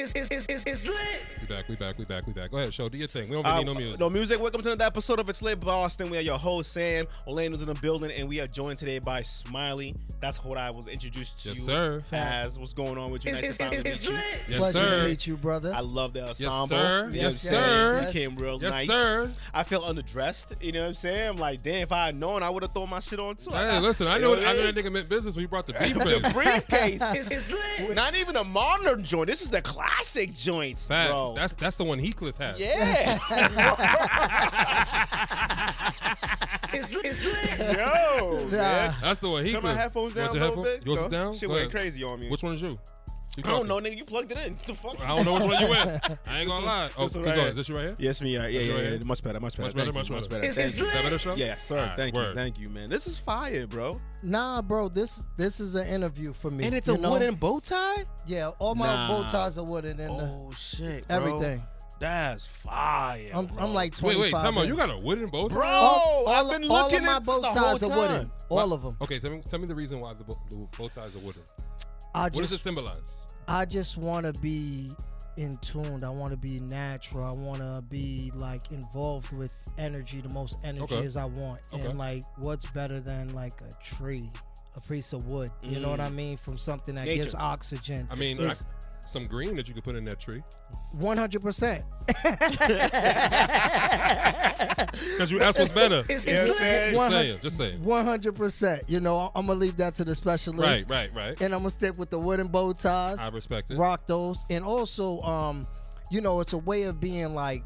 It's lit. We back. Go ahead, show. Do your thing. We don't need no music. No music. Welcome to another episode of It's Lit Boston. We are your host, Sam. Orlando's in the building, and we are joined today by Smiley. That's what I was introduced to you sir. as. What's going on with you? It's lit. Yes, Pleasure sir. to meet you, brother. I love the ensemble. Yes, sir. You came real Yes, nice. sir. I feel underdressed. You know what I'm saying? I'm like, damn, if I had known, I would have thrown my shit on too. Hey, listen, I know that nigga meant business when he brought the beef The in. briefcase. It's lit. Not even a modern joint. This is the classic joints, Facts. bro. That's the one Heathcliff had. Yeah. It's lit. Yo, man. That's the one Heathcliff. Turn my headphones down Want a your little bit. Yours is down? Shit Go went ahead. crazy on me. Which one is you? I don't know, nigga. You plugged it in. What the fuck? I don't know which one you in. I ain't gonna lie. Oh, This one keep right going. here. Is this you right here? Yes, me. Yeah. Much better. Much better, Thank you. much better. It's Thank you. lit. Is that better, show? Yes, sir. All right, Thank word. you. Thank you, man. This is fire, bro. Nah, bro, this is an interview for me. And it's you a know? wooden bow tie? Yeah, all my Nah. bow ties are wooden and Oh, shit, bro. everything. That's fire, I'm bro. like 25. Wait, tell me, in. you got a wooden bow tie? Bro, All I've been looking of my at bow the whole ties are wooden. time. All of them. Okay, tell me the reason why the bow ties are wooden. What What does it symbolize? I just want to be in tune. I want to be natural. I want to be like involved with energy, the most energy Okay. as I want. Okay. And like, what's better than like a tree, a piece of wood? You know what I mean? From something that Nature. gives oxygen. I mean, It's some green that you could put in that tree. 100%. Because you asked what's better. It's You know what I'm lit. Just saying. 100%. You know, I'm gonna leave that to the specialist. Right. And I'm gonna stick with the wooden bow ties. I respect it. Rock those, and also, you know, it's a way of being like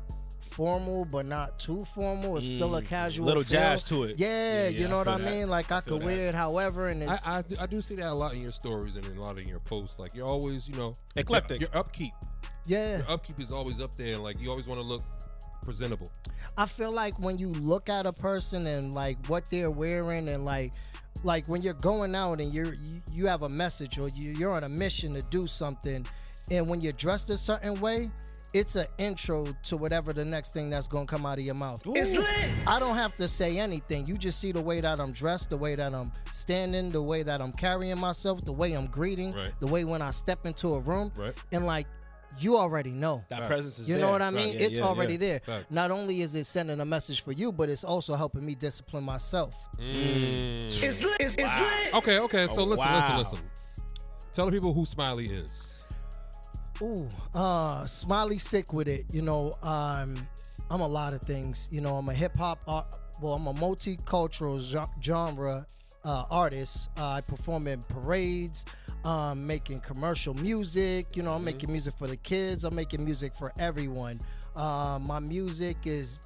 formal, but not too formal. It's still a casual, Little feel. jazz to it. Yeah, you know what I feel that. mean. Like I feel could wear it however, and it's I do see that a lot in your stories and in a lot of your posts. Like you're always, Eclectic. Your upkeep. yeah. Your upkeep is always up there. And like you always want to look presentable. I feel like when you look at a person and like what they're wearing and like when you're going out and you have a message or you're on a mission to do something, and when you're dressed a certain way, it's an intro to whatever the next thing that's gonna come out of your mouth. It's lit. I don't have to say anything. You just see the way that I'm dressed, the way that I'm standing, the way that I'm carrying myself, the way I'm greeting, Right. the way when I step into a room, Right. and like you already know. That Right. presence is You there. know what I mean? Right. It's already there. Fact. Not only is it sending a message for you, but it's also helping me discipline myself. It's lit. It's lit. Okay. So Oh, listen. wow. Tell the people who Smiley is. Ooh, Smiley sick with it. You know, I'm a lot of things. You know, I'm a hip hop I'm a multicultural genre artist. I perform in parades, making commercial music. You know, I'm making music for the kids. I'm making music for everyone. My music is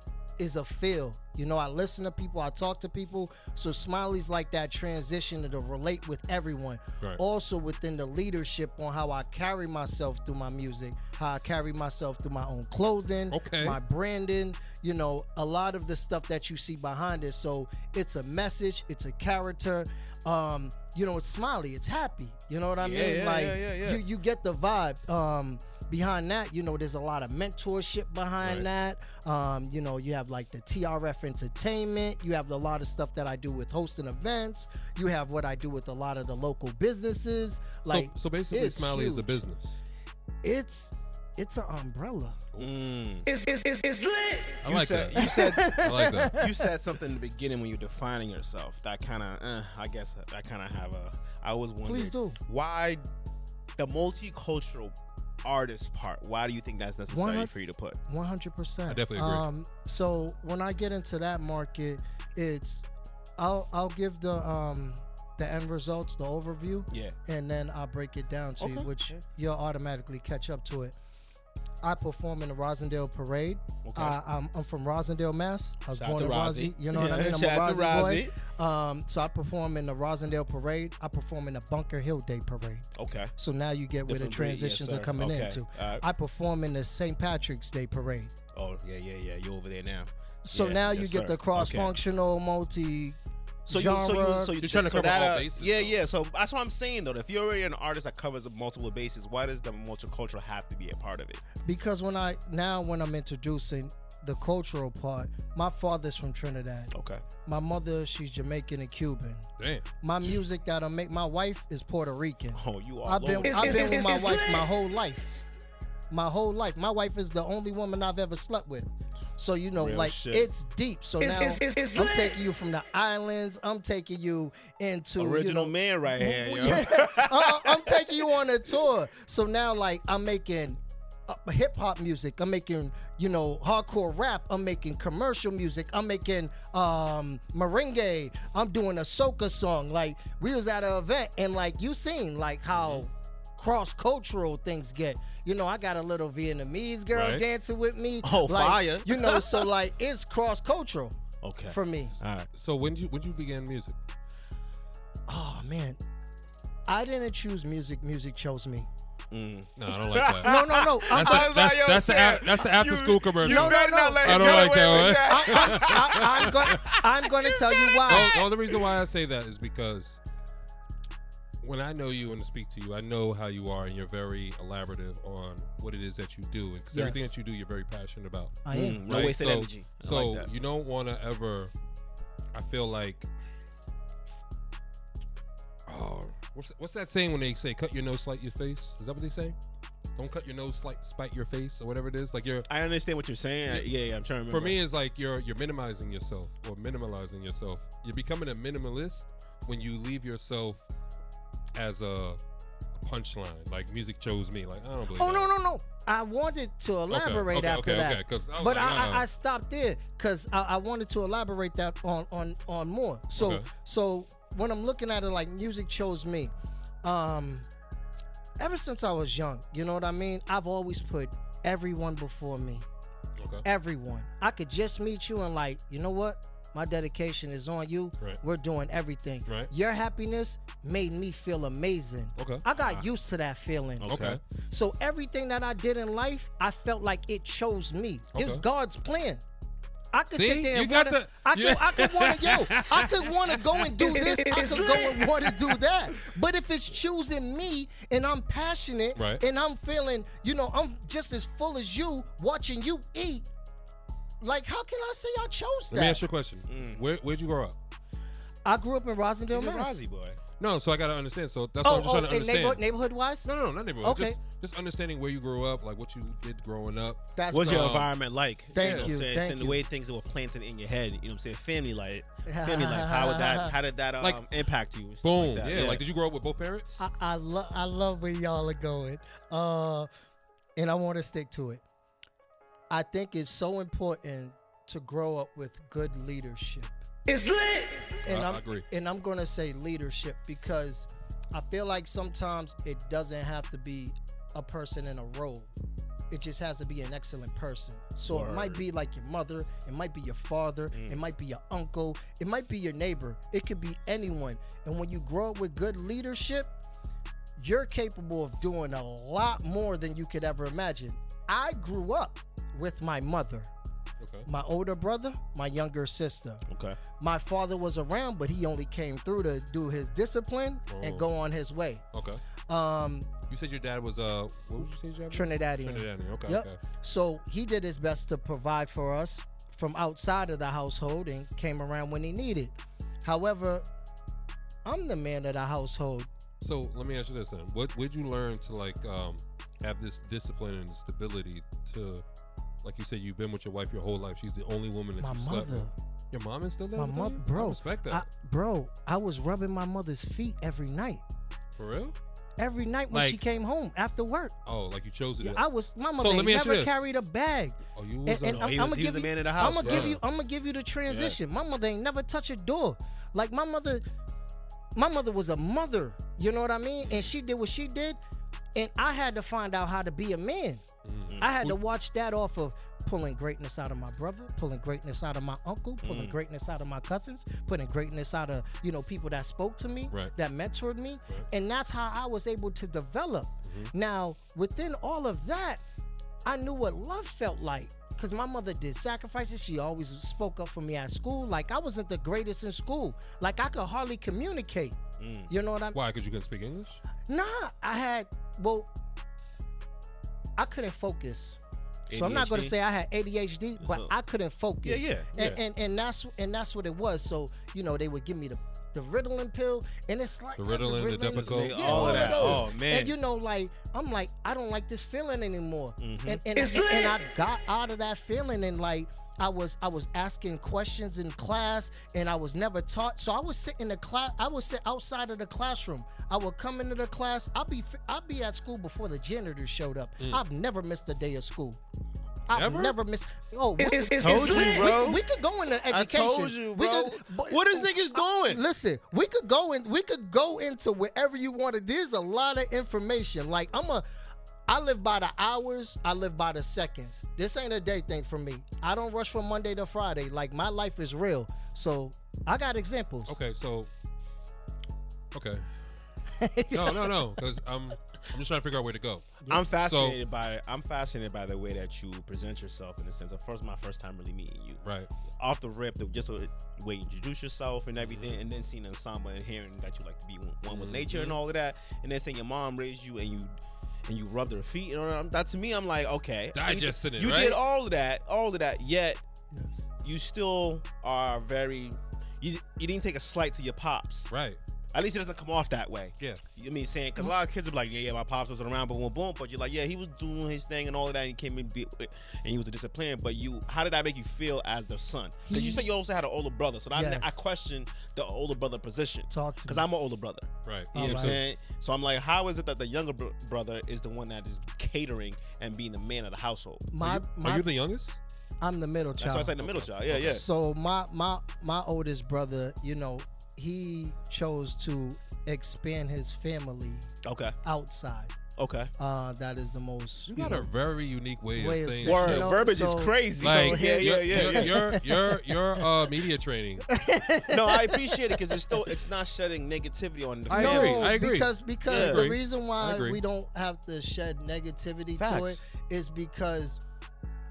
a feel. You know, I listen to people, I talk to people. So Smiley's like that transition to relate with everyone. Right. Also within the leadership on how I carry myself through my music, how I carry myself through my own clothing, Okay. my branding, you know, a lot of the stuff that you see behind it. So it's a message, it's a character. You know, it's Smiley, it's happy. You know what I mean? Yeah, like yeah. you get the vibe. Behind that, you know, there's a lot of mentorship behind Right. that. You know, you have like the TRF Entertainment. You have a lot of stuff that I do with hosting events. You have what I do with a lot of the local businesses. Like, so basically, it's Smiley is a huge. business. It's an umbrella. It's lit. I like that. You said I like that. you said something in the beginning when you're defining yourself. That kind of, I guess, I kind of have a. I was wondering. Please do. Why the multicultural artist part? Why do you think that's necessary 100 for you to put? 100%. I definitely agree. So when I get into that market, it's I'll give the end results, the overview, Yeah. and then I'll break it down to you, Okay. which Yeah. you'll automatically catch up to it. I perform in the Roslindale Parade. Okay. I'm from Roslindale, Mass. I was Shout born out in to Rosy. Rozzy. You know what I Yeah, mean? I'm shout out a to Rosy boy. So I perform in the Roslindale Parade. I perform in the Bunker Hill Day Parade. Okay. So now you get where the Different breed, transitions yes, are sir. coming Okay. into. All right. I perform in the St. Patrick's Day Parade. Oh yeah. You're over there now. So Yeah, now yes, you get sir. the cross-functional, multi. So genre. you're trying to cover all bases, Yeah, though. yeah. So that's what I'm saying though. If you're already an artist that covers multiple bases, why does the multicultural have to be a part of it? Because when I'm introducing the cultural part, my father's from Trinidad. Okay. My mother, she's Jamaican and Cuban. Damn. My music that I make, my wife is Puerto Rican. Oh, you are. I've been with my It's wife lit. my whole life. my whole life. My wife is the only woman I've ever slept with. So, you know, Real like, shit. it's deep. So now It's I'm lit. taking you from the islands. I'm taking you into, Original you know, man right here, yo. yeah, I'm taking you on a tour. So now, like, I'm making hip hop music. I'm making, you know, hardcore rap. I'm making commercial music. I'm making merengue. I'm doing a soca song. Like, we was at an event, and like, you seen like how cross-cultural things get. You know, I got a little Vietnamese girl Right. dancing with me. Oh, like, fire. You know, so like, it's cross-cultural Okay. for me. All right. So when you began music? Oh man, I didn't choose music. Music chose me. No, I don't like that. No. That's the after school commercial. You No, better no, not no. let I him don't get like away with that I'm going to tell you why. The only reason why I say that is because when I know you and to speak to you, I know how you are, and you're very elaborative on what it is that you do. Because Yes. everything that you do, you're very passionate about. I am. No Right, wasted so- energy. I So like that. you don't want to ever. I feel like. Oh, what's that saying when they say "cut your nose, slight your face"? Is that what they say? Don't cut your nose, spite your face, or whatever it is. Like you're. I understand what you're saying. Yeah, I'm trying to remember. For me, it's like you're minimizing yourself or minimalizing yourself. You're becoming a minimalist when you leave yourself as a punchline. Like music chose me. Like I don't believe. Oh, that. no. I wanted to elaborate after that. Okay. 'Cause I was But like, I stopped there because I wanted to elaborate that on more. So Okay. so when I'm looking at it, like, music chose me. Ever since I was young, you know what I mean? I've always put everyone before me. Okay. Everyone. I could just meet you and, like, you know what? My dedication is on you. Right. We're doing everything. Right. Your happiness made me feel amazing. Okay. I got used to that feeling. Okay. So everything that I did in life, I felt like it chose me. It was Okay. God's plan. I could See? sit there You and got wanna, the- I could want to, I could want to go and do this. I It's could go lit. and want to do that. But if it's choosing me and I'm passionate Right. and I'm feeling, you know, I'm just as full as you watching you eat. Like, how can I say I chose Let me ask that? you a question. Where'd you grow up? I grew up in Roslindale, He's a Mass. Rozzy boy. No, so I gotta understand. So that's what I'm just trying to in understand. neighborhood wise? No, not neighborhood. Okay. Just understanding where you grew up, like what you did growing up. That's What's your great. environment like? Thank know what you, I'm saying? thank And the you. way things were planted in your head. You know what I'm saying? Family life. Family life. How did that Like, impact you? Stuff Boom. Like that. Yeah. Like, did you grow up with both parents? I love where y'all are going. And I want to stick to it. I think it's so important to grow up with good leadership. It's lit. And I agree. And I'm going to say leadership because I feel like sometimes it doesn't have to be a person in a role. It just has to be an excellent person. So it might Word. be like your mother, it might be your father, it might be your uncle, it might be your neighbor. It could be anyone. And when you grow up with good leadership, you're capable of doing a lot more than you could ever imagine. I grew up with my mother, Okay. my older brother, my younger sister. Okay. My father was around, but he only came through to do his discipline and go on his way. Okay. Um, You said your dad was what would you say your dad was? Trinidadian. Trinidadian. Okay. Yep. Okay. So he did his best to provide for us from outside of the household and came around when he needed. However, I'm the man of the household. So let me ask you this then: where'd you learn to like have this discipline and stability to, like you said, you've been with your wife your whole life. She's the only woman that My you slept mother. with. Your mom is still there? My with mother, you? bro. I respect that. I was rubbing my mother's feet every night. For real? Every night when she Like- came home after work. Oh, like you chose it. Yeah, my mother let ain't me ask you never this. carried a bag. Oh, you was And he was the man of the house, I'm bro. gonna give you the transition. My mother ain't never touched a door. Like my mother was a mother. You know what I mean? And she did what she did, and I had to find out how to be a man. I had to watch that off of pulling greatness out of my brother, pulling greatness out of my uncle, pulling greatness out of my cousins, putting greatness out of, people that spoke to me, Right. that mentored me. And that's how I was able to develop. Now, within all of that, I knew what love felt like. Because my mother did sacrifices. She always spoke up for me at school. Like, I wasn't the greatest in school. Like, I could hardly communicate. You know what I mean? Why? Because you couldn't speak English? Nah, I couldn't focus. So I'm not going to ADHD? say I had ADHD, but I couldn't focus. Yeah. And that's what it was. So, they would give me the Ritalin pill, and it's like The Ritalin, the Depakote. yeah, all of that. those. Oh, man. And you know, like I'm like, I don't like this feeling anymore. Mhm. And I got out of that feeling, and like I was asking questions in class, and I was never taught. So I would sit in the class. I would sit outside of the classroom. I would come into the class. I'll be at school before the janitor showed up. I've never missed a day of school. I've never missed. Oh, Told you, bro. we could go into education. I told you, bro. But, What is niggas doing? Listen, we could go into wherever you wanted. There's a lot of information. Like I live by the hours. I live by the seconds. This ain't a day thing for me. I don't rush from Monday to Friday. Like my life is real. So I got examples. Okay, so no, because I'm just trying to figure out where to go. I'm fascinated by it. I'm fascinated by the way that you present yourself in the sense of my first time really meeting you. Right. Off the rip, just the way you introduce yourself and everything, and then seeing ensemble and hearing that you like to be one with nature and all of that, and then saying your mom raised you and you rubbed her feet and all that. To me, I'm like, okay, Digesting it, you right? did all of that, yet Yes. you still are very. You didn't take a slight to your pops. Right. At least it doesn't come off that way. Yeah. You know what I mean, saying, because a lot of kids are like, yeah, my pops wasn't around, but boom. But you're like, yeah, he was doing his thing and all of that, and he came in and he was a disciplinarian. But how did that make you feel as the son? Because you said you also had an older brother, so Yes. I question the older brother position. Talk to Because me. I'm an older brother. Right. You know what I'm Alright. saying? So I'm like, how is it that the younger brother is the one that is catering and being the man of the household? Are you the youngest? I'm the middle That's child. why I said the middle child. Yeah. So my oldest brother, you know, he chose to expand his family Okay. outside. Okay. That is the most. You got a very unique way Way of of saying saying- Word. shit. You know, Verbiage so- is crazy. Like, So, yeah. your media training. No, I appreciate it because it's not shedding negativity on the I family. agree. I agree. because Yeah. the Agree. reason I why agree. we don't have to shed negativity to it Facts. is because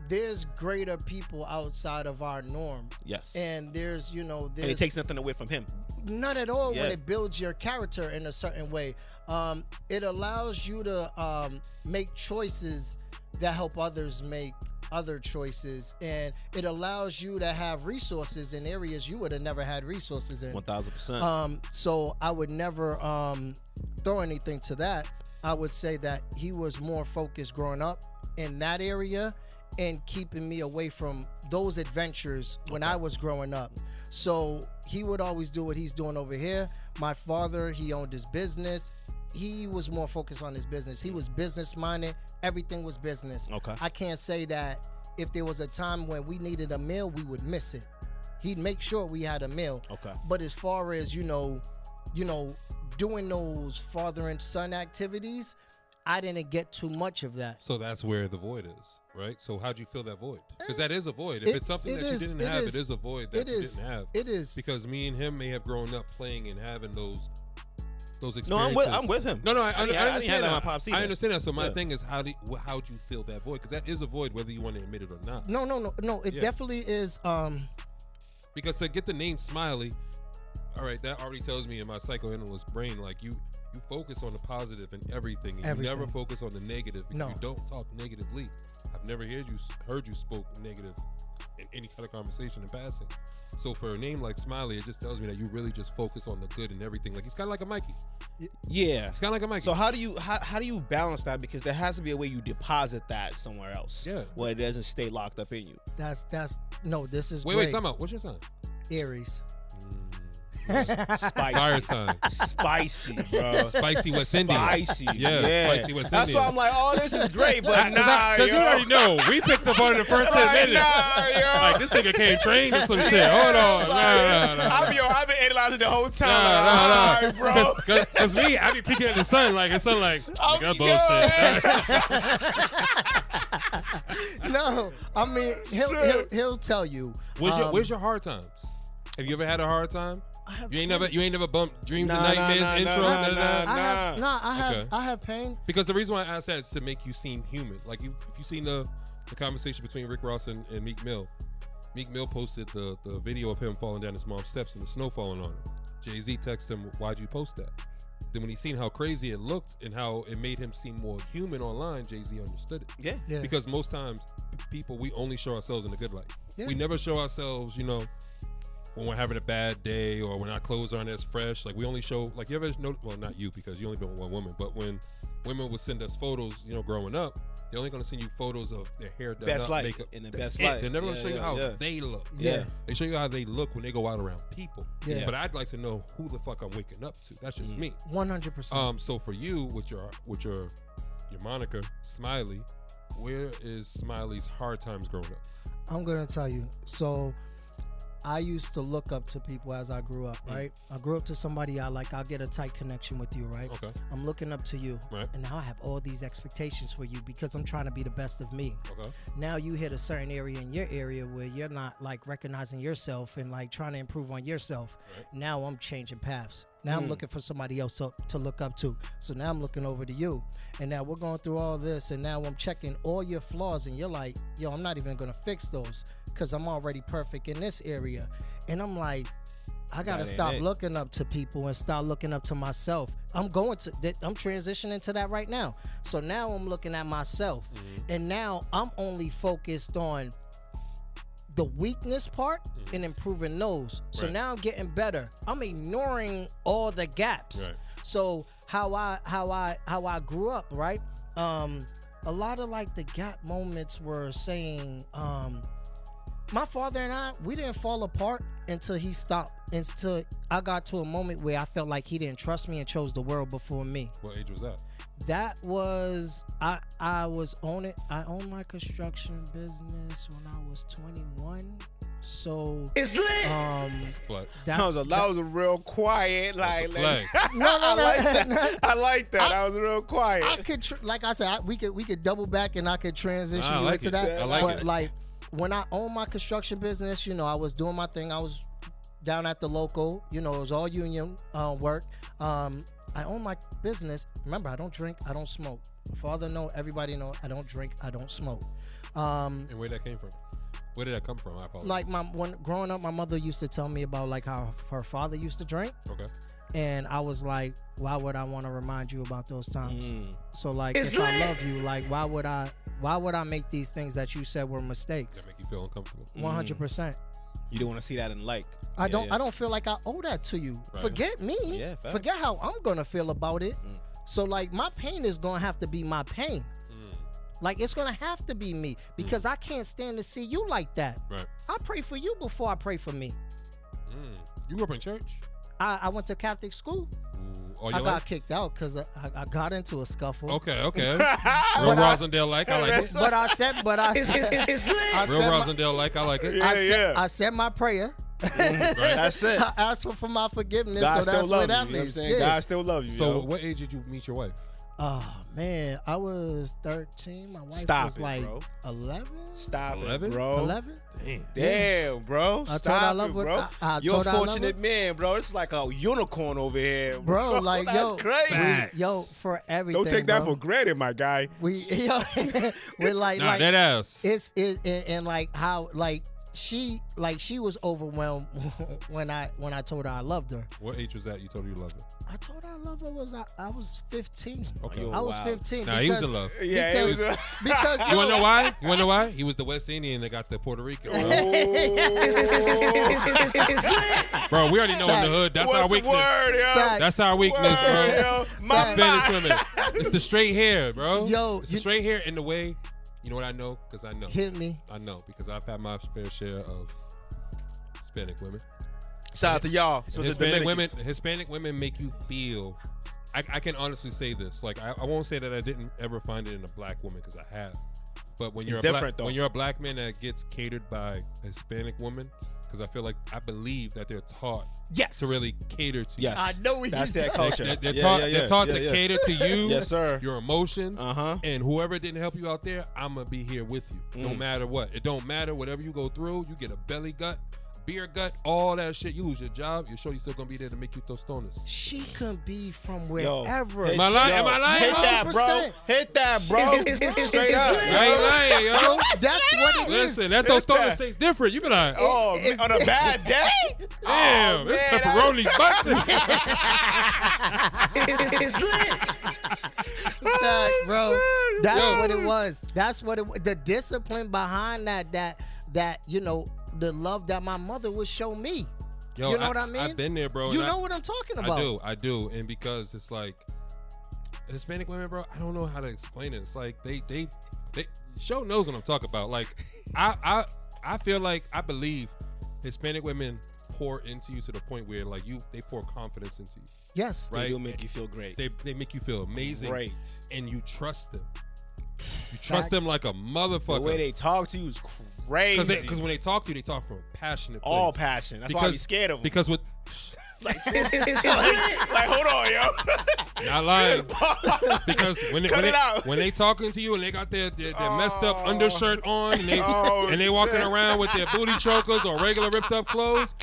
there's greater people outside of our norm, Yes. and there's And there's it takes nothing away from him. Not at all. Yeah. When it builds your character in a certain way, it allows you to make choices that help others make other choices, and it allows you to have resources in areas you would have never had resources in. 1000%. So I would never throw anything to that. I would say that he was more focused growing up in that area and keeping me away from those adventures when I was growing up. So he would always do what he's doing over here. My father, he owned his business. He was more focused on his business. He was business minded. Everything was business. Okay. I can't say that if there was a time when we needed a meal, we would miss it. He'd make sure we had a meal. Okay. But as far as, doing those father and son activities, I didn't get too much of that. So that's where the void is, right? So how'd you fill that void? Because that is a void. If it's something that you didn't have, it is a void that you didn't have. It is. Because me and him may have grown up playing and having those experiences. No, I'm with him. No, I I didn't understand have that that. with my pops either. I understand that. So my Yeah. thing is, how'd you fill that void? Because that is a void, whether you want to admit it or not. No. It Yeah. definitely is. Because to get the name Smiley, all right, that already tells me in my psychoanalyst brain, like you focus on the positive in everything, and you never focus on the negative because No. you don't talk negatively. I've never heard you spoke negative in any kind of conversation in passing. So for a name like Smiley, it just tells me that you really just focus on the good and everything. Like he's kind of like a Mikey. Yeah. It's kind of like a Mikey. So how do you balance that? Because there has to be a way you deposit that somewhere else. Yeah. Where it doesn't stay locked up in you. This is wait, great. time out. What's your sign? Aries. Spicy. Fire sign. Spicy, bro. Spicy West Indian. Spicy. Yeah, spicy West That's Indian. why I'm like, oh, this is great, but Because you already know. We picked up on it the first 10 minutes. Like, this nigga came trained or some shit. Hold on. No. I've been analyzing the whole time. No. Because me, I be peeking at the sun like, nigga, bullshit. No, I mean he'll tell you. Where's your hard times? Have you ever had a hard time? You ain't never bumped Dreams and Nightmares intro? I have pain. Because the reason why I asked that is to make you seem human. Like if you seen the conversation between Rick Ross and Meek Mill. Meek Mill posted the video of him falling down his mom's steps and the snow falling on him. Jay-Z texted him, "Why'd you post that?" Then when he seen how crazy it looked and how it made him seem more human online, Jay-Z understood it. Yeah. Because most times, people, we only show ourselves in the good light. Yeah. We never show ourselves, when we're having a bad day or when our clothes aren't as fresh, like we only show, like you ever know, well, not you because you only been with one woman, but when women would send us photos, you know, growing up, they're only going to send you photos of their hair done Best up, light. makeup. In the best That's it. light. They're never going to show you how yeah. they look. Yeah. They show you how they look when they go out around people. Yeah. But I'd like to know who the fuck I'm waking up to. That's just me. 100%. So for you, with your moniker, Smiley, where is Smiley's hard times growing up? I'm gonna tell you. So I used to look up to people as I grew up, right? I grew up to somebody I'll get a tight connection with you, right? Okay. I'm looking up to you. Right. And now I have all these expectations for you because I'm trying to be the best of me. Okay. Now you hit a certain area in your area where you're not like recognizing yourself and like trying to improve on yourself. Right. Now I'm changing paths. Now I'm looking for somebody else to look up to. So now I'm looking over to you. And now we're going through all this. And now I'm checking all your flaws. And you're like, yo, I'm not even going to fix those because I'm already perfect in this area. And I'm like, I got to stop looking up to people and start looking up to myself. I'm transitioning to that right now. So now I'm looking at myself. And now I'm only focused on the weakness part and improving those. So now I'm getting better. I'm ignoring all the gaps. Right. So how I grew up, right? A lot of like the gap moments were saying, my father and I, we didn't fall apart until he stopped. Until I got to a moment where I felt like he didn't trust me and chose the world before me. What age was that? That was I owned my construction business when I was 21. So It's lit. Flex. That was a real quiet, That's a like flex. no. I like that. That was real quiet. I could like I said, we could double back and I could transition I you like into it. that. I like but it. like when I owned my construction business, you know, I was doing my thing. I was down at the local, you know, it was all union work. I own my business. Remember, I don't drink, I don't smoke. Father know, everybody know, I don't drink, I don't smoke. And where that came from? Where did that come from? I apologize. Like when growing up, my mother used to tell me about like how her father used to drink. Okay. And I was like, why would I want to remind you about those times? So like, It's if I lit. love you, like, why would I make these things that you said were mistakes? That make you feel uncomfortable. 100%. You don't want to see that in like. I don't feel like I owe that to you. Right. Forget me. Yeah, facts. Forget how I'm gonna feel about it. So like, my pain is gonna have to be my pain. Like, it's gonna have to be me because I can't stand to see you like that. Right. I pray for you before I pray for me. You grew up in church? I went to Catholic school. All I your got life? kicked out because I got into a scuffle. Okay. Real Roslindale like. I like it. But I said, It's lit. Real Roslindale like. I like it. I said my prayer. Right. That's it. I asked for my forgiveness, God so that's still where love that you. You know what I'm leads. saying? Yeah. God still love you. So, yo. what age did you meet your wife? Oh man, I was 13. My wife Stop was it, like bro. 11. Stop 11? it, bro. 11. Damn, bro. I Stop told her I it, love her. bro. I You're told a her I love fortunate her. man, bro. It's like a unicorn over here, Bro, like, That's yo, crazy. Yo, for everything. Don't take that bro. for granted, my guy. We're like, Nah, that ass. it's and like how like she was overwhelmed when I told her I loved her. What age was that you told her you loved her? I told her I love her I was 15. Okay. Yo, I was wow. 15. Nah, he was in love. Yeah, it was. Because You wanna know why? You wanna know why? He was the West Indian that got to Puerto Rico. Bro, It's lit. Bro we already know in the hood. That's our What's the weakness. word, yo? Fact. That's our weakness, bro. Word, yo. The My Spanish mind. women. It's the straight hair, bro. Yo, it's the you- straight hair in the way. You know what I know? Because I know. hit me. I know because I've had my fair share of Hispanic women. Shout out to y'all. So Hispanic women make you feel. I can honestly say this. Like I won't say that I didn't ever find it in a black woman because I have. But when It's you're a different, black, though. when you're a black man that gets catered by a Hispanic woman, because I believe that they're taught Yes. to really cater to Yes. I know what That's he's their done. culture. They're Yeah, taught, yeah, they're taught yeah, to yeah. cater to you, Yes, sir. your emotions, Uh-huh. and whoever didn't help you out there, I'm gonna be here with you, no matter what. It don't matter whatever you go through. You get a belly gut, beer gut, all that shit. You lose your job, you're sure you're still gonna be there to make you tostones. She can be from Yo, wherever. hit- Am I lying? yo, Am I lying? Hit that, bro. 100%. Hit that, bro. It's Straight up. lit. I ain't lying, yo. That's what it is. Listen, that It's tostones that. tastes different. You be like, Oh, It's- on a bad day? damn, this man, pepperoni busting. It's lit. Fact, bro. That's Yo. what it was. That's what it. The discipline behind that you know, the love that my mother would show me. Yo, You know what I mean? I've been there, bro. You and know what I'm talking about. I do. And because it's like Hispanic women, bro, I don't know how to explain it. It's like they show knows what I'm talking about. Like I feel like I believe Hispanic women pour into you to the point where like they pour confidence into you. Yes. Right? They do make you feel great. They make you feel amazing. Great. And you trust them. You trust them like a motherfucker. The way they talk to you is crazy. Because when they talk to you, they talk from a passionate place. All passion. That's why I be scared of them. Because with like, It's lit. like, hold on, yo. not lying. Because Cut when they talking to you and they got their messed up undershirt on and they walking around with their booty chokers or regular ripped up clothes,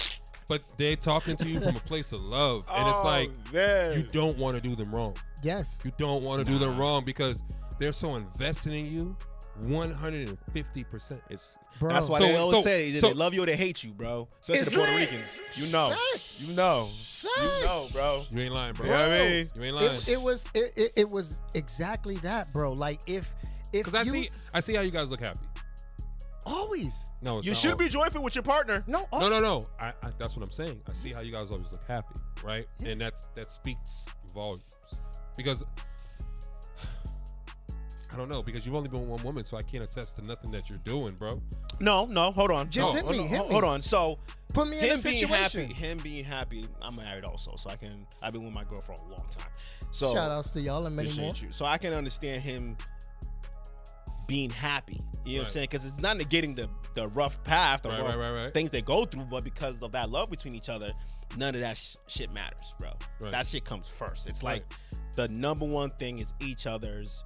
but they talking to you from a place of love, and it's like man. you don't want to do them wrong. Yes. You don't want to do them wrong because they're so invested in you, 150%. Bro. That's why So- they always so- say so- they love you or they hate you, bro. Especially It's the Puerto lit. Ricans. You know. Facts. You know. Facts. You know, bro. You ain't lying, bro. You know what I mean? You ain't lying. It was exactly that, bro. Like if Because I see how you guys look happy. always No, it's You not should all- be joyful with your partner. no No. I that's what I'm saying. I see how you guys always look happy, right? And that speaks volumes. Because I don't know, because you've only been with one woman, so I can't attest to nothing that you're doing, bro. No, hold on. Just No, hit me, hold on, hit me. Hold on. So put me in a him being situation. happy. I'm married also, so I've been with my girl for a long time. So Shout outs to y'all and many more. appreciate you. So I can understand him being happy. You know what I'm Right. saying? Because it's not negating the rough path, the rough Right. things they go through, but because of that love between each other, none of that shit matters, bro. Right. That shit comes first. It's Right. like the number one thing is each other's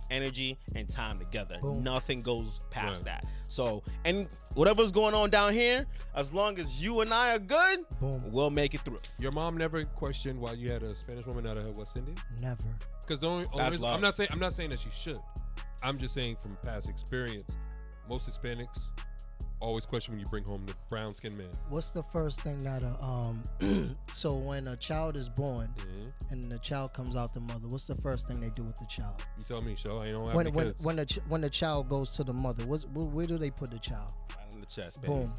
energy and time together. Boom. Nothing goes past Right. that. So, and whatever's going on down here, as long as you and I are good, Boom. we'll make it through. Your mom never questioned why you had a Spanish woman out of her West Indian? Never. Because the only That's reason, love. I'm not saying that she should. I'm just saying from past experience, most Hispanics always question when you bring home the brown skinned man. What's the first thing that so when a child is born and the child comes out the mother, what's the first thing they do with the child? You tell me, show. I ain't don't have When any when kids. when the child goes to the mother, where do they put the child? Right on the chest, baby. Boom.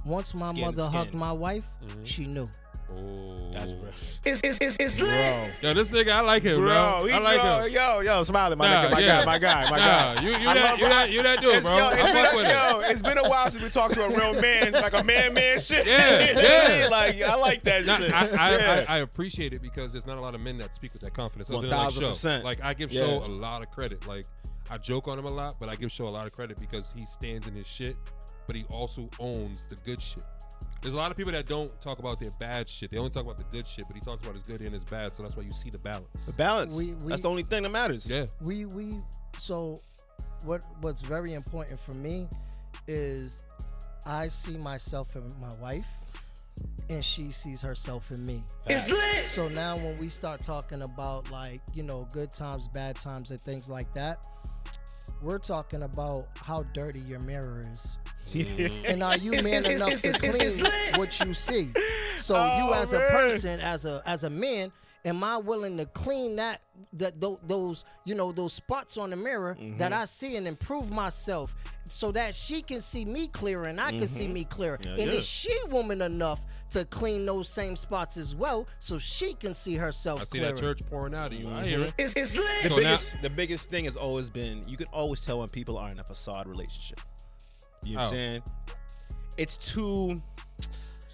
Once my Skin to mother hugged skin. my wife, Mhm. she knew. Oh, That's real. It's lit. yo, this nigga, I like him, bro. he I like him. Yo, Smiley, my Nah, nigga, my yeah. guy, my guy. Nah, you that dude, bro. I fuck with it. It's been a while since we talked to a real man, like a man shit. Yeah. Like, I like that Nah, shit. I appreciate it because there's not a lot of men that speak with that confidence. Other than like Show. 1000%. Like I give Show a lot of credit. Like I joke on him a lot, but I give Show a lot of credit because he stands in his shit, but he also owns the good shit. There's a lot of people that don't talk about their bad shit. They only talk about the good shit, but he talks about his good and his bad. So that's why you see the balance. The balance. We- That's the only thing that matters. Yeah. We so what's very important for me is I see myself in my wife and she sees herself in me. It's lit. So now when we start talking about like, good times, bad times and things like that, we're talking about how dirty your mirror is. And are you man enough to it's clean lit. what you see? So you as a person, as a man, am I willing to clean those spots on the mirror that I see and improve myself so that she can see me clearer and I can see me clearer? Yeah, and yeah. is she woman enough to clean those same spots as well so she can see herself I see clearer? that church pouring out of you. I hear it. It's lit. So now- The biggest thing has always been, you can always tell when people are in a facade relationship. You know what I'm saying? It's too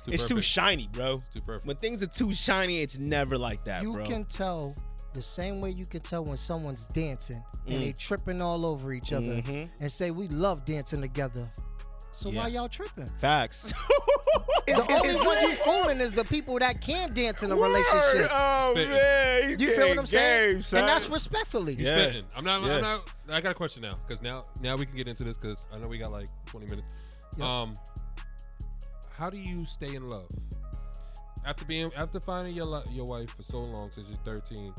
perfect. shiny, bro. It's too perfect. When things are too shiny, it's never like that, You bro. can tell the same way you can tell when someone's dancing and they tripping all over each other and say we love dancing together. So why y'all tripping? Facts. The only one you fooling is the people that can dance in a relationship. Oh Spitting. man, You feel what I'm saying? Game, son. And that's respectfully. You Yeah. spitting. I'm not. Yeah. I got a question now because now we can get into this because I know we got like 20 minutes. Yep. How do you stay in love after finding your wife for so long since you're 13,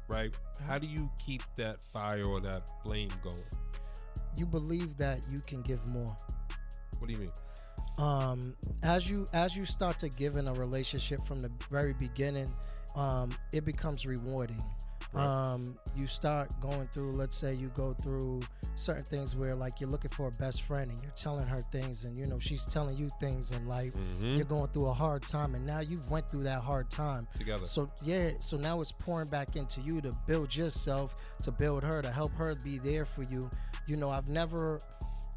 right? How do you keep that fire or that flame going? You believe that you can give more. What do you mean? As you start to give in a relationship from the very beginning, it becomes rewarding. Right. You start going through, let's say you go through certain things where like you're looking for a best friend and you're telling her things, and you know she's telling you things, and like you're going through a hard time, and now you've went through that hard time together. So so now it's pouring back into you to build yourself, to build her, to help her be there for you. You know,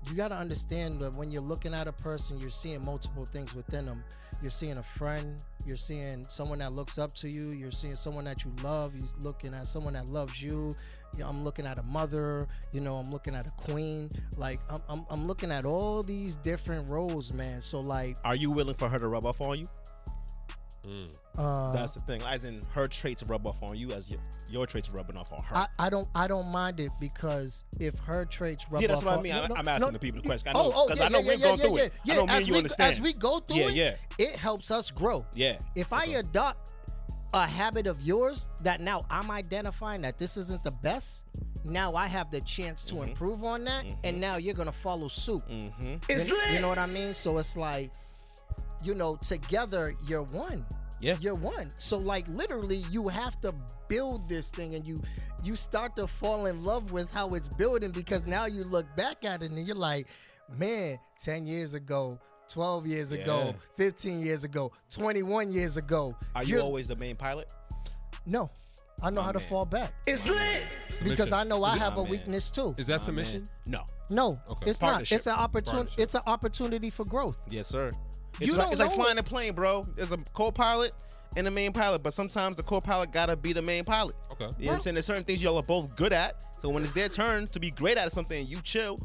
you got to understand that when you're looking at a person, you're seeing multiple things within them. You're seeing a friend, you're seeing someone that looks up to you, you're seeing someone that you love, you're looking at someone that loves you. You know, I'm looking at a mother, you know, I'm looking at a queen. Like I'm looking at all these different roles, man. So like, are you willing for her to rub off on you? That's the thing. As in, her traits rub off on you, as your traits rubbing off on her. I don't mind it, because if her traits rub off, that's what I mean. I'm asking the people the question. I know, because I know we're going through it. I know me and you understand. As we go through it helps us grow. Yeah. If I adopt a habit of yours that now I'm identifying that this isn't the best, now I have the chance to improve on that, and now you're gonna follow suit. You know what I mean? So it's like, you know, together you're one. Yeah, you're one. So like literally, you have to build this thing, and you start to fall in love with how it's building, because now you look back at it and you're like, man, 10 years ago, 12 years ago, 15 years ago, 21 years ago. Are you always the main pilot? No. I know how to fall back. It's lit. Because I know I have a weakness too. Is that submission? No. Okay. It's not. It's an opportunity. It's an opportunity for growth. Yes, sir. It's like flying a plane, bro. There's a co-pilot and a main pilot, but sometimes the co-pilot gotta be the main pilot. Okay. You know what I'm saying? There's certain things y'all are both good at. So when it's their turn to be great at something, you chill.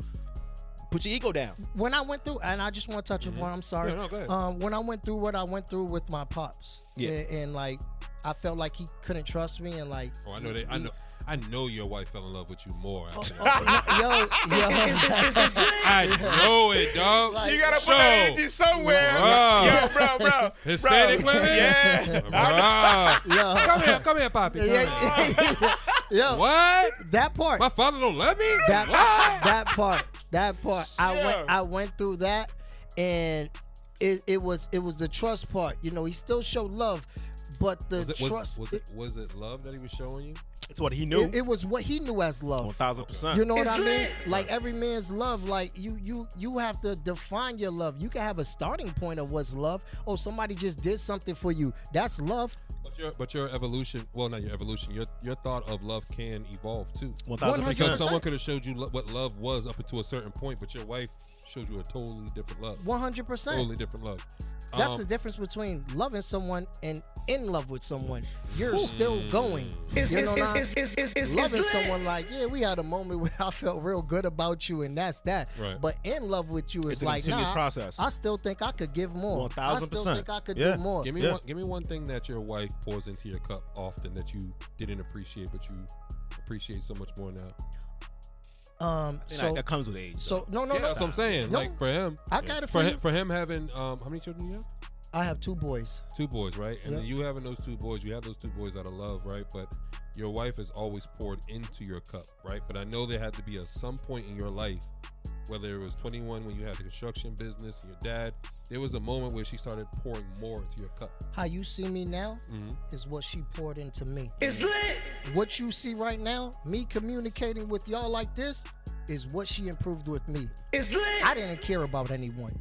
Put your ego down. When I went through, and I just want to touch upon, I'm sorry. Yeah, no, go ahead. When I went through what I went through with my pops, and like I felt like he couldn't trust me, and like. Oh, I know your wife fell in love with you more after yo, I know it, dog. Like, you gotta put that energy somewhere. Yo, bro. Hispanic women? Yeah. Come here, Poppy. Yo, what? That part. My father don't let me? That part. I went through that, and it was the trust part. You know, he still showed love, but the trust. Was it love that he was showing you? It's what he knew. It was what he knew as love. 1,000%. You know what I mean? Like every man's love, like you have to define your love. You can have a starting point of what's love. Oh, somebody just did something for you. That's love. But your evolution, well, not your evolution, your thought of love can evolve too. 1,000%. Because someone could have showed you what love was up until a certain point, but your wife showed you a totally different love. 100%. Totally different love. That's the difference between loving someone and in love with someone. You're still going. Loving someone like, yeah, we had a moment where I felt real good about you, and that's that. Right. But in love with you is like, nah, process. I still think I could give more. 1,000%. I still think I could do more. Give me one thing that your wife pours into your cup often that you didn't appreciate, but you appreciate so much more now. So that comes with age. So no. That's what I'm saying. No, like for him, I got it for him having how many children do you have? I have 2 boys. 2 boys, right? And then you having those 2 boys, you have those 2 boys out of love, right? But your wife has always poured into your cup, right? But I know there had to be some point in your life, whether it was 21 when you had the construction business and your dad, there was a moment where she started pouring more into your cup. How you see me now is what she poured into me. It's lit. What you see right now, me communicating with y'all like this, is what she improved with me. It's lit. I didn't care about anyone.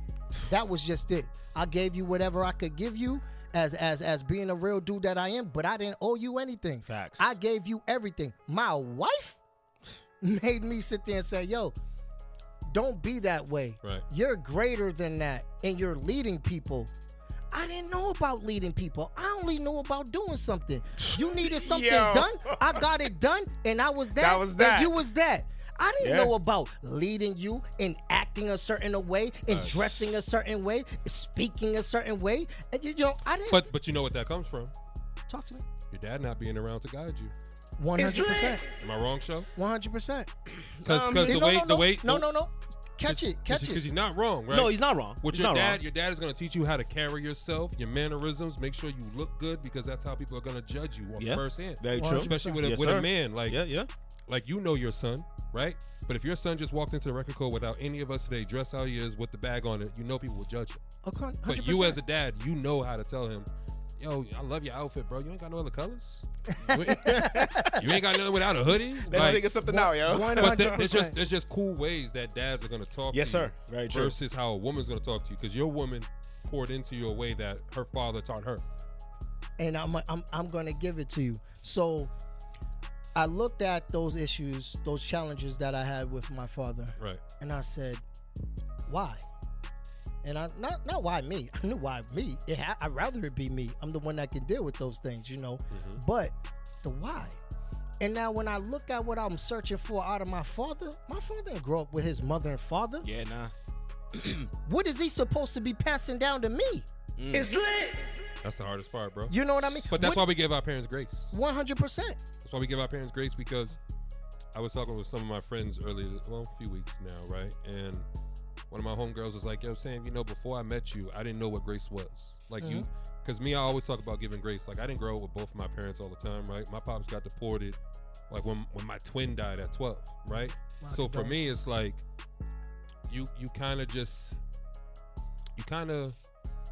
That was just it. I gave you whatever I could give you as being a real dude that I am, but I didn't owe you anything. Facts. I gave you everything. My wife made me sit there and say, yo, don't be that way. Right. You're greater than that, and you're leading people. I didn't know about leading people. I only know about doing something. You needed something done. I got it done, and I was that. That was that. And you was that. I didn't know about leading you and acting a certain way and dressing a certain way, speaking a certain way. And you know, I didn't. But you know what that comes from? Talk to me. Your dad not being around to guide you. 100%. Am I wrong, Show? 100%. Because the way. No. Catch it. Because he's not wrong, right? No, he's not wrong. With your dad is going to teach you how to carry yourself, your mannerisms, make sure you look good, because that's how people are going to judge you on firsthand. Very true. Especially with a man. Like, like, you know your son, right? But if your son just walked into the record store without any of us today, dressed how he is with the bag on it, you know people will judge him. 100%. But you as a dad, you know how to tell him, yo, I love your outfit, bro. You ain't got no other colors. You ain't got nothing without a hoodie. Let's figure something out, yo. But there's just cool ways that dads are gonna talk Yes, to you sir. Very true. versus how a woman's gonna talk to you, because your woman poured into you a way that her father taught her. And I'm gonna give it to you. So I looked at those issues, those challenges that I had with my father, Right. and I said, why? And I not why me. I knew why me. I'd rather it be me. I'm the one that can deal with those things, you know. Mm-hmm. But the why. And now when I look at what I'm searching for out of my father didn't grow up with his mother and father. Yeah, nah. What is he supposed to be passing down to me? It's lit. That's the hardest part, bro. You know what I mean? But that's why we give our parents grace. 100%. That's why we give our parents grace, because I was talking with some of my friends earlier, a few weeks now, right? And one of my homegirls was like, yo, Sam, before I met you, I didn't know what grace was. Like you, because me, I always talk about giving grace. Like I didn't grow up with both of my parents all the time, right? My pops got deported, like when my twin died at 12, right? So for me, it's like, you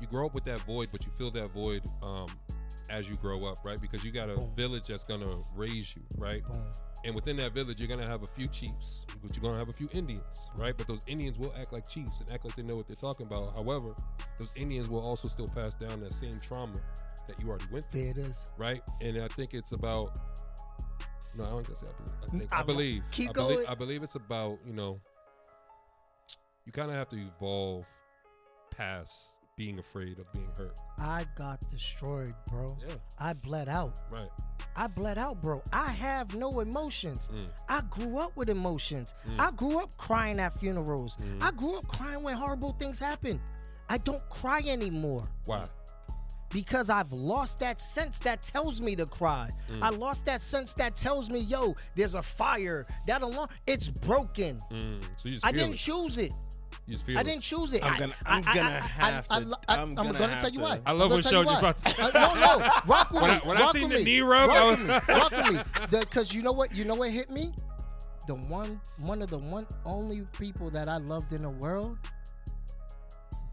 grow up with that void, but you fill that void as you grow up, right? Because you got a village that's gonna raise you, right? And within that village, you're gonna have a few chiefs, but you're gonna have a few Indians, right? But those Indians will act like chiefs and act like they know what they're talking about. However, those Indians will also still pass down that same trauma that you already went through. There it is. Right? And I think it's about, no, I don't gonna say I believe. Keep going. I believe it's about, you kind of have to evolve past being afraid of being hurt. I got destroyed, bro. Yeah. I bled out. Right. I bled out, bro. I have no emotions. I grew up with emotions. I grew up crying at funerals. I grew up crying when horrible things happen. I don't cry anymore. Why? Because I've lost that sense that tells me to cry. I lost that sense that tells me, yo, there's a fire. That alarm, it's broken. So you just I feel didn't it. choose it. You just feel I didn't choose it. I'm gonna tell you why. I love when Sean just about to. No, rock with me. When I seen the knee rub, Rock with me. Because you know what hit me? One of the only people that I loved in the world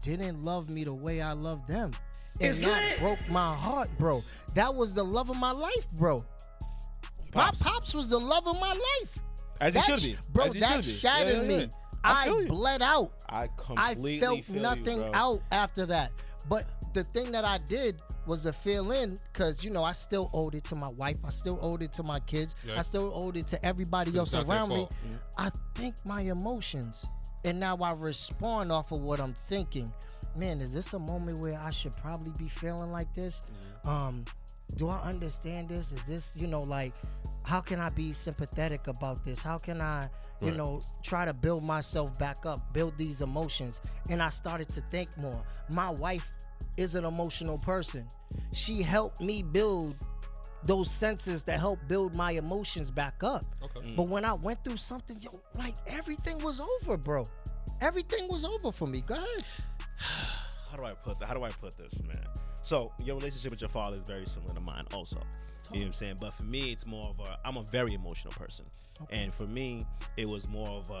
didn't love me the way I loved them. And that broke my heart, bro. That was the love of my life, bro. My pops was the love of my life. As he should be. Bro, As he that should be. shattered me. I bled out. I completely felt feel nothing you, bro. out after that. But the thing that I did was to fill in, because I still owed it to my wife. I still owed it to my kids. Yeah. I still owed it to everybody else not their around me. fault. I think my emotions, and now I respond off of what I'm thinking. Man, is this a moment where I should probably be feeling like this? Do I understand this? Is this, how can I be sympathetic about this? How can I, try to build myself back up, build these emotions? And I started to think more. My wife is an emotional person. She helped me build those senses that help build my emotions back up. Okay. But when I went through something, everything was over, bro. Everything was over for me. Go ahead. How do I put this, man? So your relationship with your father is very similar to mine also. You know what I'm saying? But for me, it's more of I'm a very emotional person. Okay. And for me, it was more of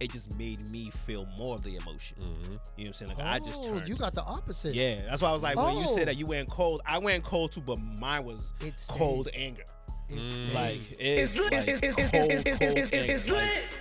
it just made me feel more of the emotion. You know what I'm saying? Like I just turned. You got the opposite. Yeah, that's why I was like, when you said that you went cold, I went cold too, but mine was cold anger. It's lit.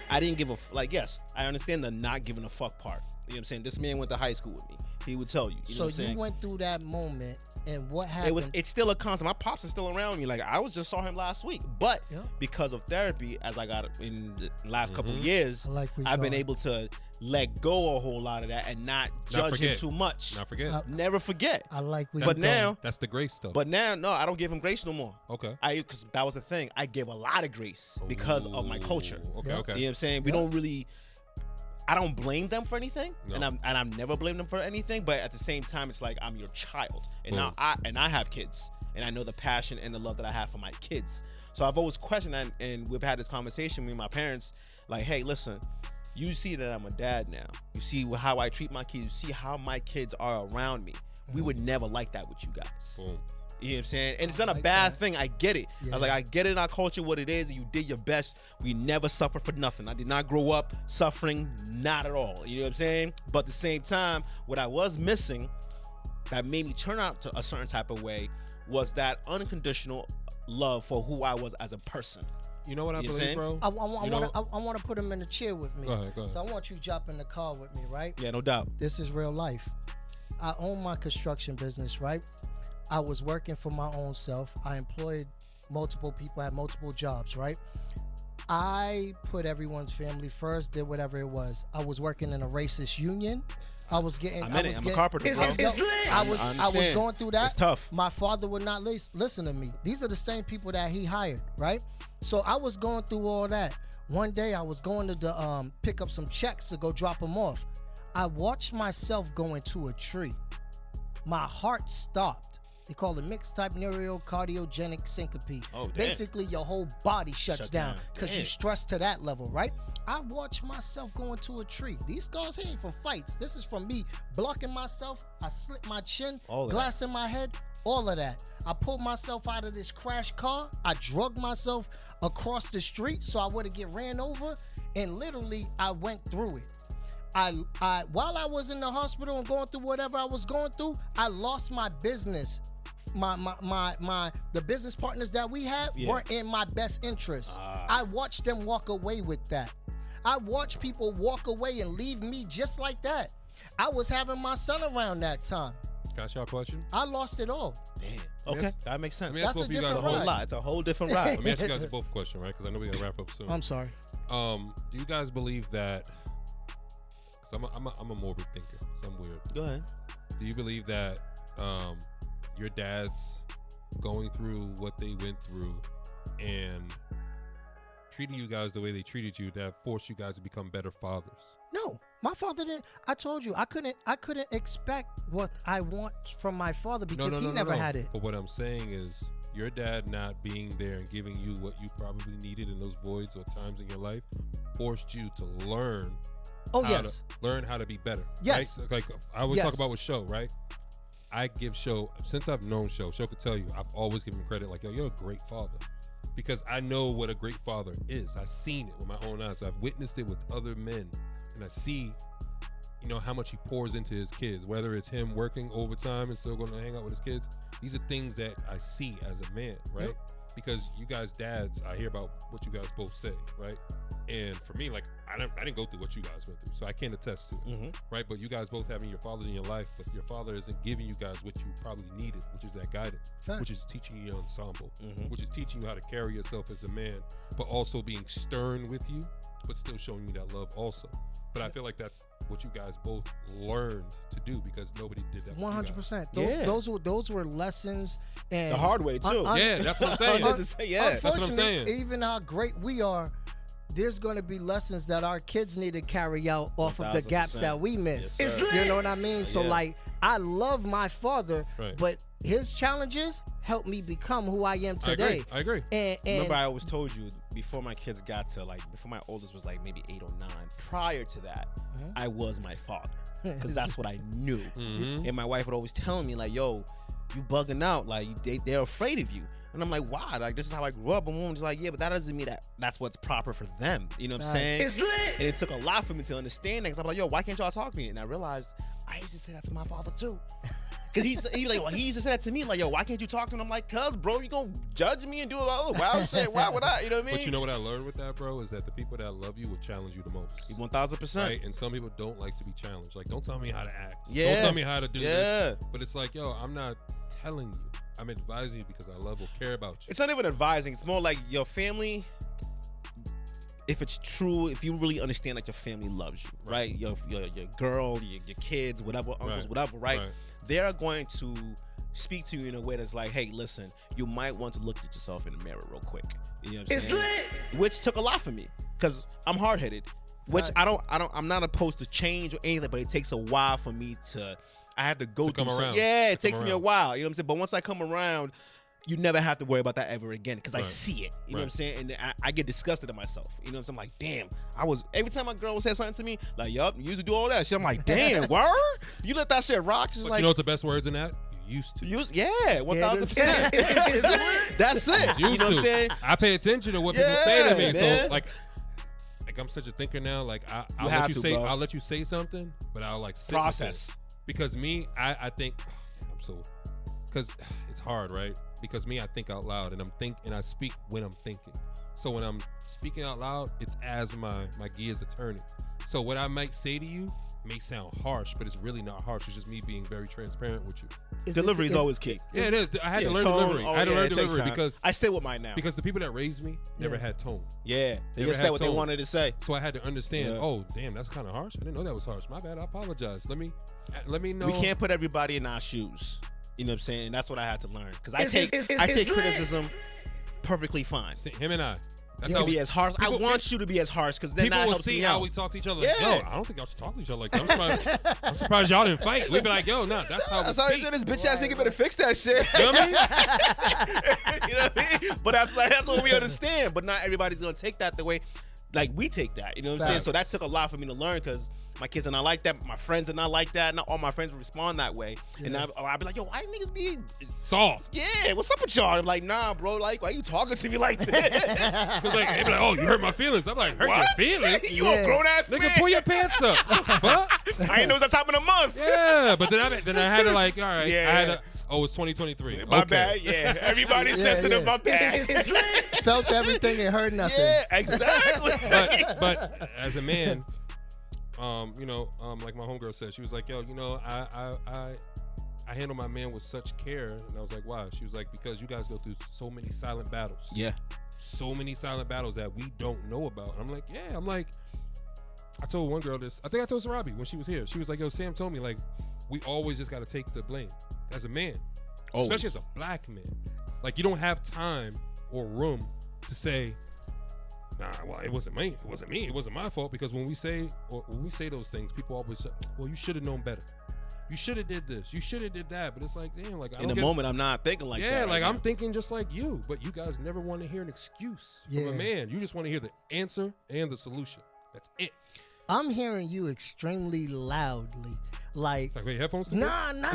I didn't give a yes, I understand the not giving a fuck part. You know what I'm saying? This man went to high school with me. He would tell you. You know what I'm saying? You went through that moment, and what happened? It's still a constant. My pops is still around me. Like I just saw him last week, but because of therapy, as I got in the last couple of years, I've been able to let go a whole lot of that and not judge him too much. Not forget. Never forget. I like what But now that's the grace stuff. But now, no, I don't give him grace no more. Okay. Because that was the thing. I gave a lot of grace because of my culture. Okay. You know what I'm saying? We don't really. I don't blame them for anything, and I've never blamed them for anything. But at the same time, it's like I'm your child, and now I have kids, and I know the passion and the love that I have for my kids. So I've always questioned that, and we've had this conversation with my parents, like, hey, listen, you see that I'm a dad now. You see how I treat my kids. You see how my kids are around me. We would never like that with you guys. Boom. You know what I'm saying? And it's not a bad thing. I get it. Yeah. I was like, I get it in our culture what it is. You did your best. We never suffered for nothing. I did not grow up suffering, not at all. You know what I'm saying? But at the same time, what I was missing that made me turn out to a certain type of way was that unconditional love for who I was as a person. You know what I You know what believe, I'm bro? I want to put him in the chair with me. Go ahead. So I want you to jump in the car with me, right? Yeah, no doubt. This is real life. I own my construction business, right? I was working for my own self. I employed multiple people, had multiple jobs, right? I put everyone's family first, did whatever it was. I was working in a racist union. I'm a carpenter, bro. I was going through that. It's tough. My father would not listen to me. These are the same people that he hired, right? So I was going through all that. One day I was going to pick up some checks to go drop them off. I watched myself go into a tree. My heart stopped. They call it mixed type neurocardiogenic syncope. Oh, damn. Basically, your whole body shuts down because you stress to that level, right? I watched myself go into a tree. These scars ain't from fights. This is from me blocking myself. I slit my chin, glass in my head, all of that. I pulled myself out of this crash car. I drugged myself across the street so I wouldn't get ran over. And literally, I went through it. While I was in the hospital and going through whatever I was going through, I lost my business. The business partners that we had weren't in my best interest. I watched them walk away with that. I watched people walk away and leave me just like that. I was having my son around that time. Got y'all a question? I lost it all. Damn. Okay, that makes sense. That's a different whole ride. lot. It's a whole different ride. Let me ask you guys both a question, right? Because I know we gotta wrap up soon. I'm sorry. Do you guys believe that? Because I'm a morbid thinker, so I'm weird. Go ahead. Do you believe that your dad's going through what they went through and treating you guys the way they treated you that forced you guys to become better fathers? No, my father didn't. I told you I couldn't expect what I want from my father because he never had it. But what I'm saying is your dad not being there and giving you what you probably needed in those voids or times in your life forced you to learn. Learn how to be better. Yes. Right? Like I always talk about with Show, right? I give Show, since I've known Show could tell you, I've always given him credit. Like, yo, you're a great father. Because I know what a great father is. I've seen it with my own eyes. I've witnessed it with other men. And I see, how much he pours into his kids. Whether it's him working overtime and still going to hang out with his kids. These are things that I see as a man, right? Yep. Because you guys dads, I hear about what you guys both say, right? And for me, like, I didn't go through what you guys went through, so I can't attest to it, right? But you guys both having your fathers in your life, but your father isn't giving you guys what you probably needed, which is that guidance, which is teaching you your ensemble, which is teaching you how to carry yourself as a man, but also being stern with you, but still showing you that love also. But I feel like that's what you guys both learned to do because nobody did that. 100%. Those were lessons, and the hard way too. That's what I'm saying. Unfortunately, that's what I'm saying. Even how great we are, there's going to be lessons that our kids need to carry out off of the gaps that we missed. Yes, you know what I mean? So like, I love my father, but his challenges helped me become who I am today. I agree. And remember, I always told you before my kids got to before my oldest was like maybe 8 or 9. Prior to that, I was my father because that's what I knew. And my wife would always tell me like, "Yo, you bugging out? Like they're afraid of you." And I'm like, why? Like, this is how I grew up. And woman's like, yeah, but that doesn't mean that's what's proper for them. You know what I'm saying? It's lit. And it took a lot for me to understand that. Cause I'm like, yo, why can't y'all talk to me? And I realized I used to say that to my father too. Cause he like, well, he used to say that to me, like, yo, why can't you talk to him? I'm like, cuz, bro, you gonna judge me and do all the wild shit? Why would I? You know what I mean? But you know what I learned with that, bro, is that the people that love you will challenge you the most. 1000%. Right? And some people don't like to be challenged. Like, don't tell me how to act. Yeah. Don't tell me how to do this. But it's like, yo, I'm not telling you. I'm advising you because I love or care about you. It's not even advising. It's more like your family. If it's true, if you really understand that your family loves you, right? Your girl, your kids, whatever, uncles, whatever, right? They're going to speak to you in a way that's like, hey, listen, you might want to look at yourself in the mirror real quick. You know what I'm saying? It's lit. Which took a lot for me because I'm hard-headed. Which I'm not opposed to change or anything, but it takes a while for me to. I have to go through some. Yeah, it takes me a while. You know what I'm saying? But once I come around, you never have to worry about that ever again because I see it. You know what I'm saying? And I get disgusted at myself. You know what I'm saying? I'm like, damn, every time my girl would say something to me, like, yup, you used to do all that shit. I'm like, damn, word? You let that shit rock? But you know what the best words in that? You used to. 1000%. That's it. You know what I'm saying? I pay attention to what people say to me. Man. So, like I'm such a thinker now. Like, I'll let you say something, but I'll like sit process. Because me, I think, episode because it's hard, right? Because me, I think out loud, and I speak when I'm thinking. So when I'm speaking out loud, it's as my gears are turning. So what I might say to you may sound harsh, but it's really not harsh. It's just me being very transparent with you. Delivery is always key. Yeah, it is. I had to learn tone, delivery. I had to learn delivery because I stay with mine now. Because the people that raised me never had tone. Yeah, they Never just said had what they tone. wanted to say. So I had to understand. Oh, damn, that's kind of harsh. I didn't know that was harsh. My bad. I apologize. Let me know. We can't put everybody in our shoes. You know what I'm saying? And that's what I had to learn because I take criticism perfectly fine. Him and I. That's You how can be as harsh. I want you to be as harsh because then people that will helps see me how out. we talk to each other. Like, yo, I don't think y'all should talk to each other like that. I'm surprised y'all didn't fight. We'd be like, yo, nah, that's how we That's how you speak. do this bitch ass nigga better fix that shit. You know what I mean? You know what I mean? But that's what we understand. But not everybody's gonna take that the way like we take that. You know what I'm saying? So that took a lot for me to learn because my kids are not like that. My friends are not like that. Not all my friends respond that way. And I'll be like, yo, why niggas be soft? Yeah, what's up with y'all? I'm like, nah, bro. Like, why you talking to me like this? They be like, oh, you hurt my feelings. I'm like, hurt your feelings? You a grown ass man? Nigga, pull your pants up. Fuck. I ain't know it was the top of the month. Yeah, but then I had to like, all right. I had to. Oh, it's 2023. My bad. Yeah, everybody's sensitive. My bad. Felt everything and heard nothing. Yeah, exactly. but as a man, like my homegirl said, she was like, yo, I handle my man with such care. And I was like, why? She was like, because you guys go through so many silent battles. Yeah. So many silent battles that we don't know about. And I'm like, yeah. I'm like, I told one girl this. I think I told Jeramie when she was here. She was like, yo, Sam told me, like, we always just got to take the blame as a man. Always. Especially as a black man. Like, you don't have time or room to say, well, it wasn't me. It wasn't me. It wasn't my fault. Because when we say those things, people always say, well, you should have known better. You should have did this. You should have did that. But it's like, damn, like in the moment, I'm not thinking like that. Yeah, like right I'm now. thinking just like you. But you guys never want to hear an excuse from a man. You just want to hear the answer and the solution. That's it. I'm hearing you extremely loudly. Like wait, headphones? Nah. Like,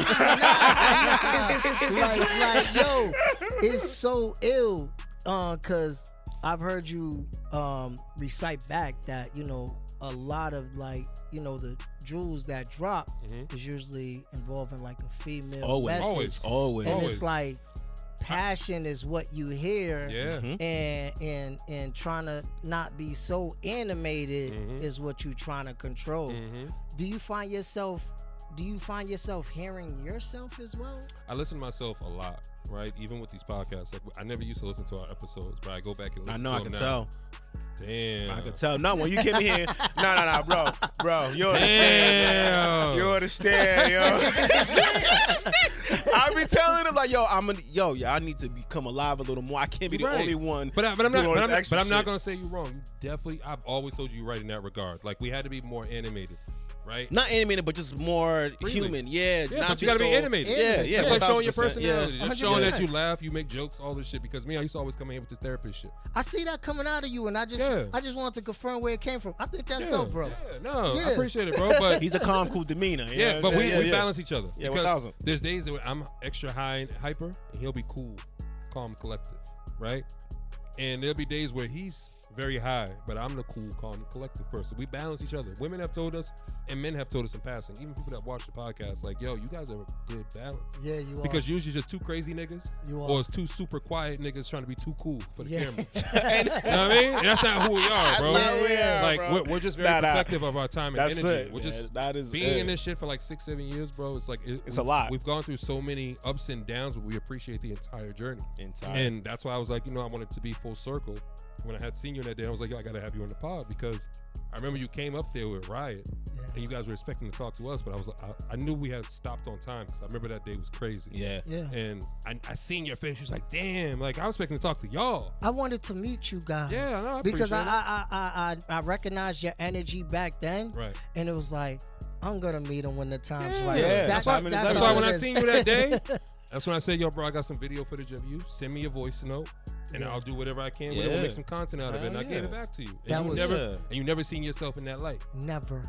yo, it's so ill. Cause I've heard you recite back that, a lot of like, the jewels that drop is usually involving like a female message. Always. And it's like passion is what you hear. Yeah. And trying to not be so animated is what you're trying to control. Do you find yourself hearing yourself as well? I listen to myself a lot, right? Even with these podcasts. Like, I never used to listen to our episodes, but I go back and listen to them now. I can tell. Damn. I can tell. No, when you came in here, nah, bro, you understand. You understand, yo. I be telling them like, I need to become alive a little more. I can't be the only one. But I'm not gonna say you wrong. You definitely. I've always told you right in that regard. Like, we had to be more animated. Right? Not animated, but just more human. Yeah, but you gotta be animated. Yeah. It's like showing your personality. Yeah. Just showing that you laugh, you make jokes, all this shit. Because me, I used to always come in here with this therapist shit. I see that coming out of you, and I just wanted to confirm where it came from. I think that's dope, bro. I appreciate it, bro. But he's a calm, cool demeanor. But we balance each other. Yeah, because 1000. there's days that I'm extra high and hyper, and he'll be cool, calm, collective, right? And there'll be days where he's very high, but I'm the cool, calm, collective person. We balance each other. Women have told us, and men have told us in passing, even people that watch the podcast, like, yo, you guys are a good balance. Yeah, you are. Because usually just two crazy niggas, or it's two super quiet niggas trying to be too cool for the camera. You know what I mean? And that's not who we are, bro. Like, we're just very protective of our time and energy. We're just being in this shit for like 6-7 years, bro. It's like it's a lot. We've gone through so many ups and downs, but we appreciate the entire journey. And that's why I was like, I wanted to be full circle. When I had seen you that day, I was like, yo, I gotta have you on the pod because I remember you came up there with Riot, and you guys were expecting to talk to us, but I was like, I knew we had stopped on time because I remember that day was crazy. Yeah. And I seen your face. She was like, damn, like I was expecting to talk to y'all. I wanted to meet you guys. Yeah, I know, because I recognized your energy back then, right? And it was like, I'm gonna meet him when the time's right. Yeah, that's why when I seen you that day, that's when I said, yo, bro, I got some video footage of you. Send me a voice note. And I'll do whatever I can with it. We'll make some content out of it. And I gave it back to you. And you never seen yourself in that light. Never.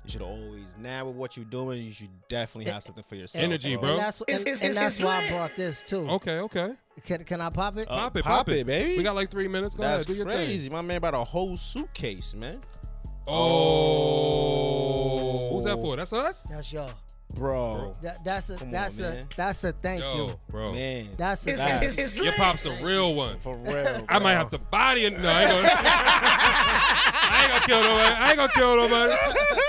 You should always, now with what you're doing, you should definitely have something for yourself. Energy, bro. And that's why I brought this too. Okay. Can I pop it? Pop it, baby. We got like 3 minutes. Go ahead, do your crazy. thing. My man brought a whole suitcase, man. Oh. Who's that for? That's us? That's y'all. Bro. That's a thank you. Bro. Man. That's a It's Your pop's a real one. For real. I might have to body it. No, I ain't gonna kill nobody.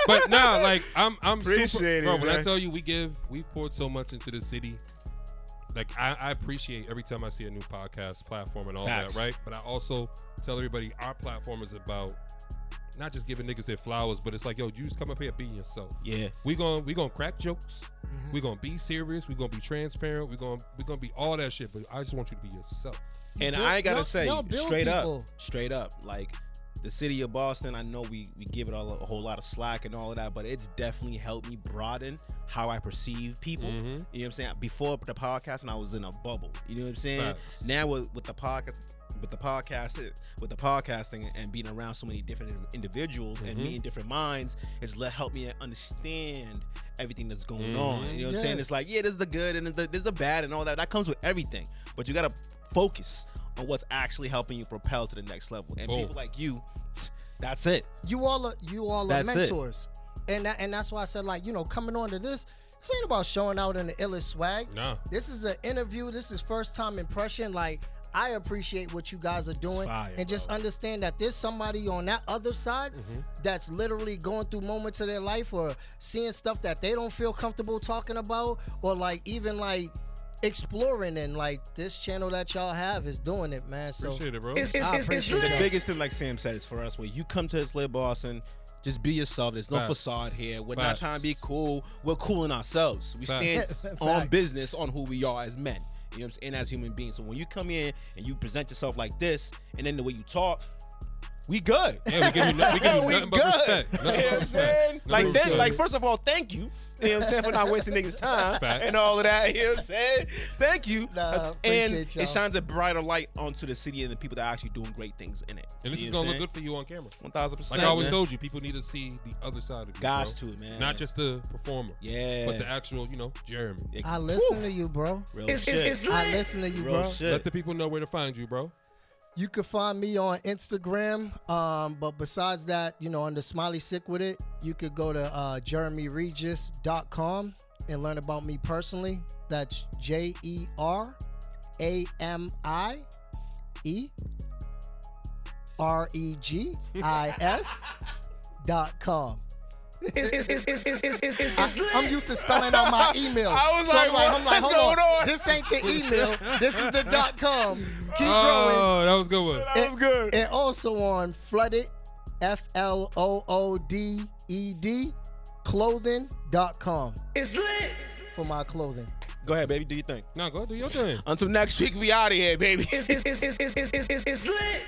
But nah, like I'm Appreciate super, it, bro. When I man. tell you we poured so much into the city. Like I appreciate every time I see a new podcast platform and all Facts. that, right? But I also tell everybody our platform is about not just giving niggas their flowers, but it's like, yo, you just come up here being yourself. Yeah. We gonna crack jokes. We gonna be serious. We gonna be transparent. We gonna be all that shit. But I just want you to be yourself. And I gotta say, y'all build straight people. up, like the city of Boston, I know we give it all a whole lot of slack and all of that, but it's definitely helped me broaden how I perceive people. You know what I'm saying? Before the podcast, and I was in a bubble. You know what I'm saying? Facts. Now with the podcasting and being around so many different individuals and meeting different minds, it's helped me understand everything that's going on. You know what I'm saying? It's like, yeah, there's the good and there's the bad and all that. That comes with everything. But you gotta focus on what's actually helping you propel to the next level. And people like you, that's it. You all are That's it. mentors. And that's why I said, like, you know, coming on to this ain't about showing out in the illest swag. Nah. This is an interview. This is first time impression. Like, I appreciate what you guys are doing. Fire, and just understand that there's somebody on that other side that's literally going through moments of their life or seeing stuff that they don't feel comfortable talking about, or like even like exploring, and like this channel that y'all have is doing it, man. So Appreciate it, bro. I appreciate The that. biggest thing, like Sam said, is for us, when you come to ItsLitBoston, just be yourself. There's no Facts. facade here. We're Facts. not trying to be cool. We're cool in ourselves. We stand Facts. on business on who we are as men. You know what I'm saying? And as human beings. So when you come in and you present yourself like this, and then the way you talk, we good. Yeah, we give you nothing We but good. respect. You know Nothing what but I'm saying? respect. Like Nothing then, but like respect. first of all, thank you. You know what I'm saying? For not wasting niggas' time Facts. and all of that. You know what I'm saying? Thank you. Nah, And appreciate y'all. it shines a brighter light onto the city and the people that are actually doing great things in it. And this You is know gonna what look I'm good for you on camera. 1,000%. Like I always man. told you, people need to see the other side of you. Guys bro. too, man. Not just the performer. Yeah. But the actual, Jeremy. I listen to you, bro. Real It's shit. I listen to you, Real bro. shit. Let the people know where to find you, bro. You can find me on Instagram. But besides that, under Smiley Sick With It, you could go to JeremieRegis.com and learn about me personally. That's JeremieRegis.com. I'm used to spelling out my email. I was so like, I'm like, what's hold going on? This ain't the email. This is the .com. Keep growing. Oh, that was a good one. That was good. And also on Flooded, FLOODED, clothing.com It's lit. for my clothing. Go ahead, baby. Do your thing. No, go do your thing. Until next week, we out of here, baby. It's lit.